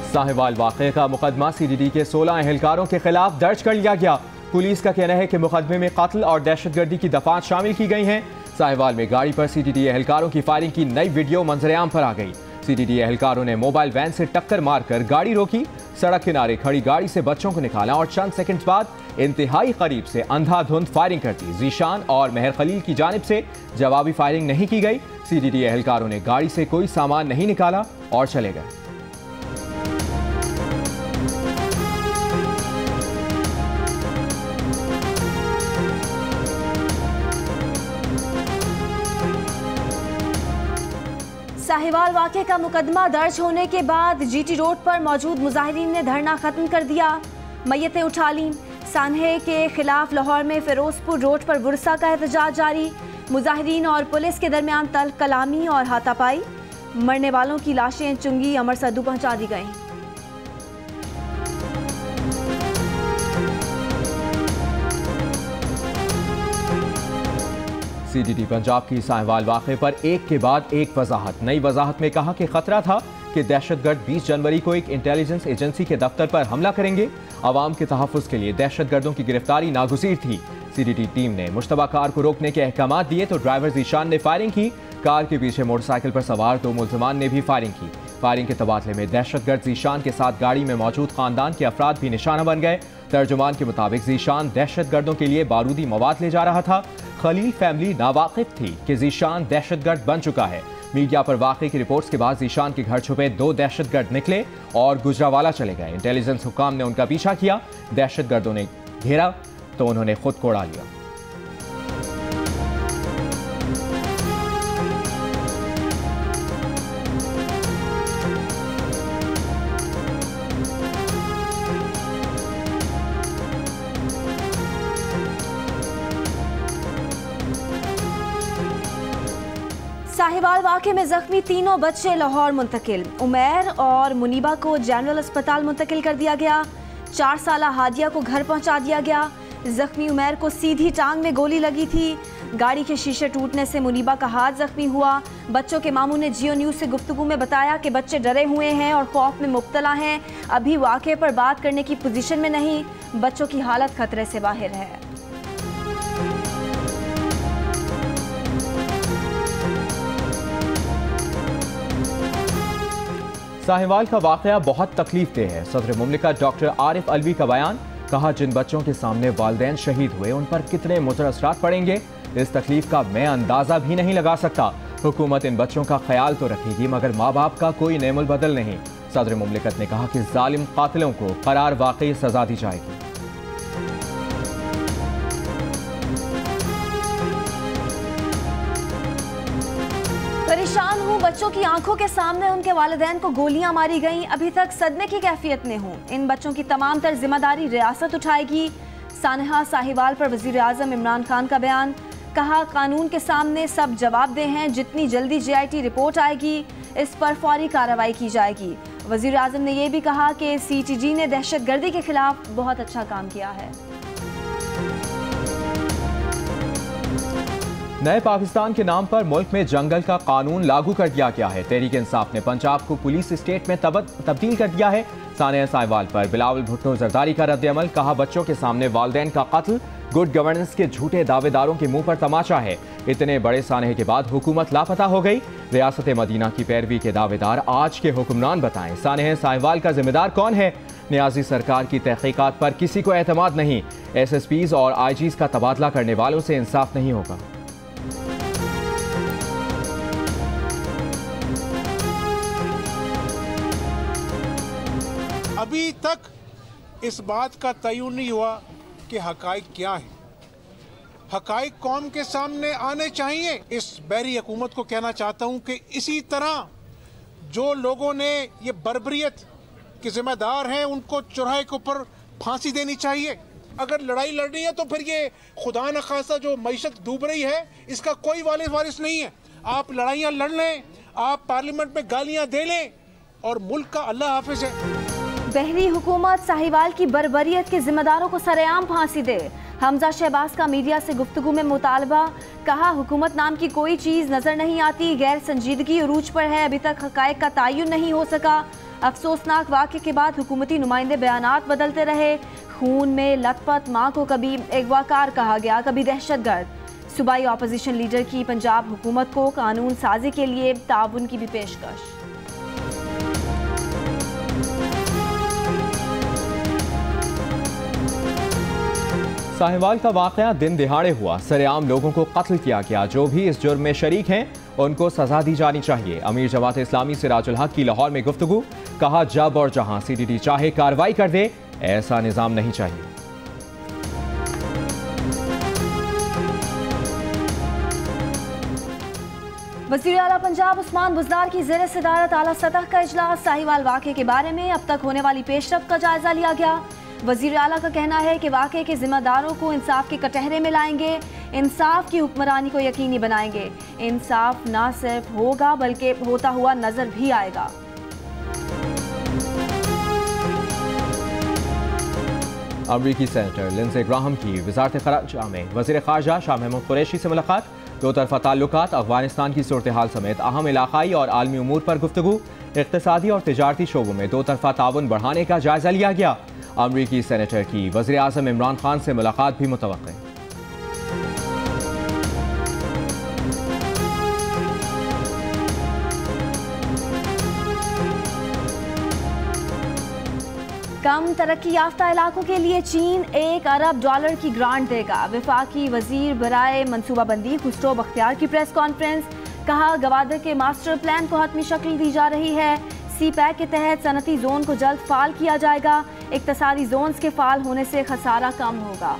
साहिवाल वाक़े का मुकदमा CDD के 16 एहलकारों के खिलाफ दर्ज कर लिया गया। पुलिस का कहना है कि मुकदमे में कत्ल और दहशतगर्दी की दफात शामिल की गई हैं। साहिवाल में गाड़ी पर CDD एहलकारों की फायरिंग की नई वीडियो मंजरेआम पर आ गई। CDD एहलकारों ने मोबाइल वैन से टक्कर मारकर गाड़ी रोकी, सड़क किनारे खड़ी गाड़ी से बच्चों को निकाला और चंद सेकंड बाद इंतहाई करीब से अंधाधुंध फायरिंग कर दी। जीशान और मेहर खलील की जानिब से जवाबी फायरिंग नहीं की गई। CDD एहलकारों ने गाड़ी से कोई सामान नहीं निकाला और चले गए। साहिवाल वाक़े का मुकदमा दर्ज होने के बाद GT रोड पर मौजूद मुजाहिरीन ने धरना खत्म कर दिया, मैयतें उठा लीं। सानहे के खिलाफ लाहौर में फिरोजपुर रोड पर वुरसा का एहतजाज जारी। मुजाहिरीन और पुलिस के दरमियान तल्ख कलामी और हाथापाई। मरने वालों की लाशें चुंगी अमर सद्दू पहुंचा दी गईं। CDD पंजाब की साहिवाल वाक़े पर एक के बाद एक वजाहत। नई वजाहत में कहा कि खतरा था कि दहशतगर्द 20 जनवरी को एक इंटेलिजेंस एजेंसी के दफ्तर पर हमला करेंगे। आवाम के तहफ़्फ़ुज़ के लिए दहशतगर्दों की गिरफ्तारी नागुज़ीर थी। CDD टीम ने मुश्तबा कार को रोकने के अहकाम दिए तो ड्राइवर जीशान ने फायरिंग की। कार के पीछे मोटरसाइकिल पर सवार 2 मुल्ज़िमान ने भी फायरिंग की। फायरिंग के तबादले में दहशतगर्द जीशान के साथ गाड़ी में मौजूद खानदान के अफराद भी निशाना बन गए। तर्जुमान के मुताबिक जीशान दहशतगर्दों के लिए बारूदी मवाद ले जा रहा था। खलील फैमिली नावाकिफ थी कि जीशान दहशतगर्द बन चुका है। मीडिया पर वाक़े की रिपोर्ट्स के बाद जीशान के घर छुपे 2 दहशतगर्द निकले और गुजरावाला चले गए। इंटेलिजेंस हुकाम ने उनका पीछा किया। दहशतगर्दों ने घेरा तो उन्होंने खुद को उड़ा लिया। साहिवाल वाक़े में जख्मी तीनों बच्चे लाहौर मुंतकिल। उमैर और मुनीबा को जनरल अस्पताल मुंतकिल कर दिया गया। 4 साला हादिया को घर पहुंचा दिया गया। जख्मी उमैर को सीधी टांग में गोली लगी थी। गाड़ी के शीशे टूटने से मुनीबा का हाथ जख्मी हुआ। बच्चों के मामू ने जियो न्यूज़ से गुफ्तगू में बताया कि बच्चे डरे हुए हैं और खौफ में मुब्तला हैं। अभी वाक़े पर बात करने की पोजीशन में नहीं। बच्चों की हालत खतरे से बाहर है। साहिवाल का वाक़या बहुत तकलीफ दे है। सदर मुमलिकत डॉक्टर आरिफ अलवी का बयान। कहा, जिन बच्चों के सामने वालिदैन शहीद हुए उन पर कितने मुज़र असरात पड़ेंगे, इस तकलीफ का मैं अंदाज़ा भी नहीं लगा सकता। हुकूमत इन बच्चों का ख्याल तो रखेगी मगर माँ बाप का कोई नेमुल बदल नहीं। सदर मुमलिकत ने कहा कि जालिम कातिलों को करार वाकई सजा दी जाएगी। परेशान हूँ, बच्चों की आंखों के सामने उनके वालिदैन को गोलियां मारी गईं। अभी तक सदमे की कैफियत में हूँ। इन बच्चों की तमाम तर जिम्मेदारी रियासत उठाएगी। सानहा साहिवाल पर वज़ीर आज़म इमरान खान का बयान। कहा, कानून के सामने सब जवाबदेह हैं। जितनी जल्दी JIT रिपोर्ट आएगी इस पर फौरी कार्रवाई की जाएगी। वज़ीर आज़म ने यह भी कहा कि CTG ने दहशतगर्दी के खिलाफ बहुत अच्छा काम किया है। नए पाकिस्तान के नाम पर मुल्क में जंगल का कानून लागू कर दिया गया है। तहरीक इंसाफ ने पंजाब को पुलिस स्टेट में तब्दील कर दिया है। सानिया साहिवाल पर बिलावल भुट्टो जरदारी का रद्द-ए-अमल। कहा, बच्चों के सामने वालिदैन का कत्ल गुड गवर्नेंस के झूठे दावेदारों के मुंह पर तमाचा है। इतने बड़े सानहे के बाद हुकूमत लापता हो गई। रियासत मदीना की पैरवी के दावेदार आज के हुक्मरान बताएं। सानहे साहिवाल का जिम्मेदार कौन है? नियाजी सरकार की तहकीकात पर किसी को एतमाद नहीं। SSPs और IGs का तबादला करने वालों से इंसाफ नहीं होगा। अभी तक इस बात का तयन नहीं हुआ कि हकाइक क्या है। हकाइक कौम के सामने आने चाहिए। इस बैरी हुकूमत को कहना चाहता हूँ कि इसी तरह जो लोगों ने ये बर्बरियत के जिम्मेदार हैं उनको चौराहे के ऊपर फांसी देनी चाहिए। अगर लड़ाई लड़नी है तो फिर ये खुदा न खासा जो मईशत डूब रही है इसका कोई वारिस नहीं है। आप लड़ाइयाँ लड़ लें, आप पार्लियामेंट में गालियाँ दे लें और मुल्क का अल्लाह हाफिज है। बहरी हुकूमत साहिवाल की बर्बरियत के जिम्मेदारों को सरेआम फांसी दे। हमजा शहबाज का मीडिया से गुफ्तगू में मुतालबा। कहा, हुकूमत नाम की कोई चीज़ नज़र नहीं आती। गैर संजीदगी उरूज पर है। अभी तक हकायक का तयन नहीं हो सका। अफसोसनाक वाक़े के बाद हुकूमती नुमाइंदे बयानात बदलते रहे। खून में लथपथ मां को कभी अगवाकार कहा गया, कभी दहशतगर्द। सूबाई अपोजिशन लीडर की पंजाब हुकूमत को कानून साजी के लिए ताउन की भी पेशकश। साहिवाल का वाक़या दिन दिहाड़े हुआ, सरेआम लोगों को कत्ल किया गया। जो भी इस जुर्म में शरीक हैं उनको सजा दी जानी चाहिए। अमीर जमात इस्लामी सिराजुल हक की लाहौर में गुफ्तगू, कहा जब और जहां CDT चाहे कार्रवाई कर दे, ऐसा निज़ाम नहीं चाहिए। वज़ीर आला पंजाब उस्मान बुज़दार की ज़ेर सदारत आला सतह का इजलास। साहिवाल वाक़े के बारे में अब तक होने वाली पेशरफ्त का जायजा लिया गया। वज़ीर आला का कहना है कि वाक़े के जिम्मेदारों को इंसाफ के कटहरे में लाएंगे, इंसाफ की हुक्मरानी को यकीनी बनाएंगे। इंसाफ ना सिर्फ होगा बल्कि होता हुआ नजर भी आएगा। अमरीकी सेनेटर लिंडसे ग्राहम की वज़ारत ख़ारजा में वज़ीर ख़ारजा शाह महमूद कुरैशी से मुलाकात। दो तरफ़ा ताल्लुकात, अफ़गानिस्तान की सूरत हाल समेत अहम इलाक़ाई और आलमी उमूर पर गुफ्तगू। इक़्तिसादी और तिजारती शोबों में दो तरफ़ा ताउन बढ़ाने का जायज़ा लिया गया। अमरीकी सेनेटर की वज़ीर आज़म इमरान खान से मुलाकात भी मुतवक्किल। कम तरक्की याफ्ता इलाकों के लिए चीन $1 अरब की ग्रांट देगा। वफाकी वजीर बराए मनसूबाबंदी खुसरो बख्तियार की प्रेस कॉन्फ्रेंस, कहा गवादर के मास्टर प्लान को हतमी शक्ल दी जा रही है। CPEC के तहत सनती जोन को जल्द फाल किया जाएगा। इक्तसादी जोन्स के फाल होने से खसारा कम होगा।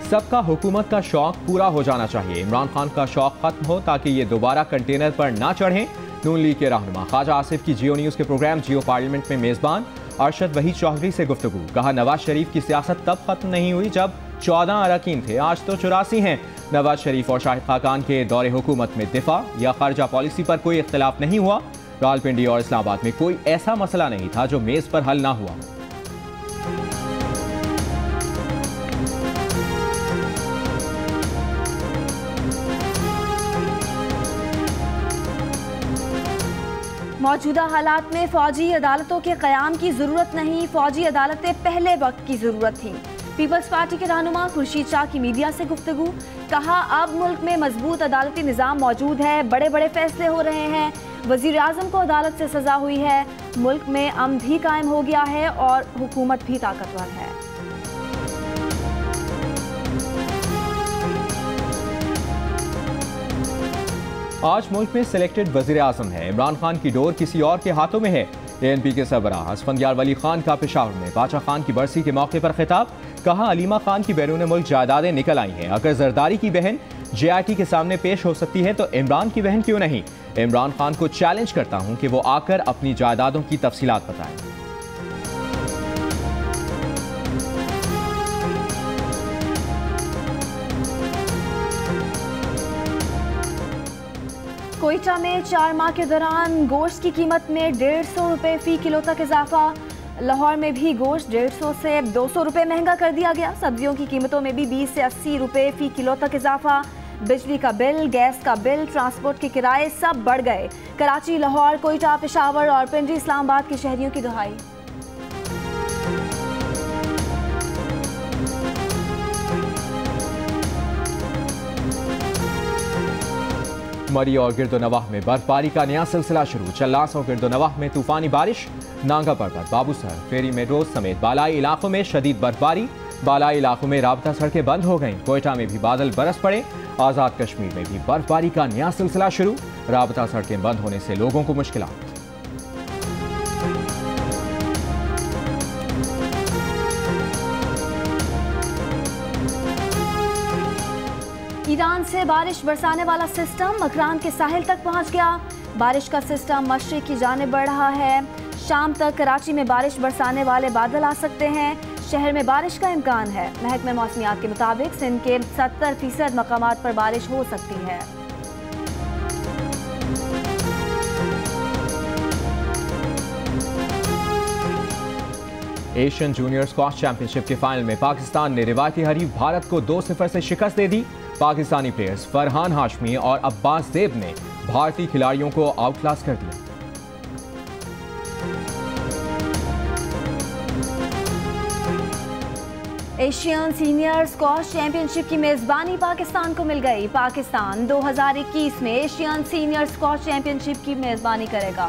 सबका हुकूमत का शौक पूरा हो जाना चाहिए। इमरान खान का शौक खत्म हो ताकि ये दोबारा कंटेनर पर ना चढ़ें। नून लीग के रहनुमा ख्वाजा आसिफ की जियो न्यूज़ के प्रोग्राम जियो पार्लियामेंट में मेज़बान अरशद वहीद चौधरी से गुफ्तगू, कहा नवाज शरीफ की सियासत तब खत्म नहीं हुई जब 14 अरकान थे, आज तो 84 हैं। नवाज शरीफ और शाहिद खाकान के दौरे हुकूमत में दिफा या खर्जा पॉलिसी पर कोई इख्तिलाफ नहीं हुआ। रावलपिंडी और इस्लामाबाद में कोई ऐसा मसला नहीं था जो मेज़ पर हल ना हुआ। मौजूदा हालात में फौजी अदालतों के क़याम की ज़रूरत नहीं, फौजी अदालतें पहले वक्त की ज़रूरत थी। पीपल्स पार्टी के रहनुमा खुर्शीद शाह की मीडिया से गुफ्तगू, कहा अब मुल्क में मजबूत अदालती निज़ाम मौजूद है, बड़े बड़े फैसले हो रहे हैं। वज़ीर आज़म को अदालत से सज़ा हुई है, मुल्क में अमन भी कायम हो गया है और हुकूमत भी ताकतवर है। आज मुल्क में सिलेक्टेड वज़ीर आज़म है। इमरान खान की डोर किसी और के हाथों में है। ANP के सरबराह असफंदियार वली खान का पेशावर में बादशाह खान की बरसी के मौके पर खिताब, कहा अलीमा खान की बैरून मुल्क जायदादें निकल आई हैं। अगर जरदारी की बहन JIT के सामने पेश हो सकती है तो इमरान की बहन क्यों नहीं। इमरान खान को चैलेंज करता हूं कि वो आकर अपनी जायदादों की तफसीलात बताएं। कोयटा में 4 माह के दौरान गोश्त की कीमत में 150 रुपये फ़ी किलो तक इजाफा। लाहौर में भी गोश्त 150 से 200 रुपये महंगा कर दिया गया। सब्जियों की कीमतों में भी 20 से 80 रुपये फ़ी किलो तक इजाफा। बिजली का बिल, गैस का बिल, ट्रांसपोर्ट के किराए सब बढ़ गए। कराची, लाहौर, कोयटा, पेशावर और पिंडी इस्लामाबाद के शहरियों की दुहाई। मरी और गिरदोनवाह में बर्फबारी का नया सिलसिला शुरू। चल्लास और गिरदोनवाह में तूफानी बारिश। नांगा पर्वत, बाबूसर, फेरी मेडोज समेत बालाई इलाकों में शदीद बर्फबारी। बालाई इलाकों में राबता सड़कें बंद हो गईं। कोयटा में भी बादल बरस पड़े। आज़ाद कश्मीर में भी बर्फबारी का नया सिलसिला शुरू। राबता सड़कें बंद होने से लोगों को मुश्किलात। ईरान से बारिश बरसाने वाला सिस्टम मकरान के साहिल तक पहुंच गया। बारिश का सिस्टम मशरिक की जानिब बढ़ रहा है। शाम तक कराची में बारिश बरसाने वाले बादल आ सकते हैं। शहर में बारिश का इम्कान है। महकमे मौसमियात के मुताबिक सिंध के 70% मकामात पर बारिश हो सकती है। एशियन जूनियर स्क्वॉश चैंपियनशिप के फाइनल में पाकिस्तान ने रिवायती हरीफ भारत को 2-0 से शिकस्त दे दी। पाकिस्तानी प्लेयर्स फरहान हाशमी और अब्बास ज़ेब ने भारतीय खिलाड़ियों को आउटक्लास कर दिया। एशियन सीनियर स्क्वॉश चैंपियनशिप की मेजबानी पाकिस्तान को मिल गई। पाकिस्तान 2021 में एशियन सीनियर स्क्वॉश चैंपियनशिप की मेजबानी करेगा।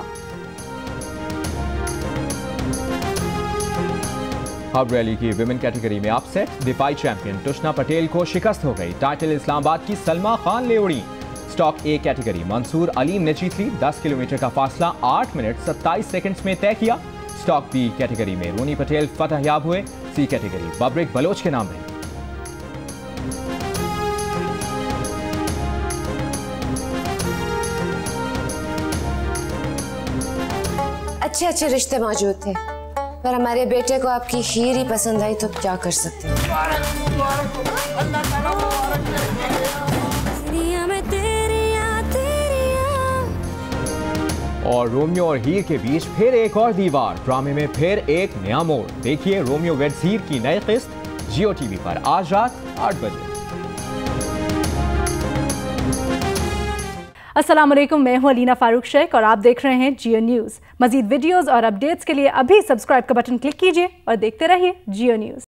हब रैली की विमेन कैटेगरी में अपसेट, दिफाई चैंपियन तुष्ना पटेल को शिकस्त हो गई। टाइटल इस्लामाबाद की सलमा खान ले उड़ी। Stock a category Mansoor Aleem ने जीत ली। 10 किलोमीटर का फासला 8 मिनट 27 सेकंड्स में तय किया। स्टॉक बी कैटेगरी में रोनी पटेल फतहयाब हुए। सी कैटेगरी बब्रिक बलोच के नाम रही। अच्छे अच्छे रिश्ते मौजूद थे, पर हमारे बेटे को आपकी खीर ही पसंद आई तो क्या कर सकते हैं। और रोमियो और हीर के बीच फिर एक और दीवार। ड्रामे में फिर एक नया मोड़। देखिए रोमियो वेड्स हीर की नई किस्त जियो टीवी पर आज रात 8 बजे। अस्सलाम वालेकुम, मैं हूं अलीना फारूक शेख और आप देख रहे हैं जियो न्यूज़। मजीद वीडियोस और अपडेट्स के लिए अभी सब्सक्राइब का बटन क्लिक कीजिए और देखते रहिए जियो न्यूज़।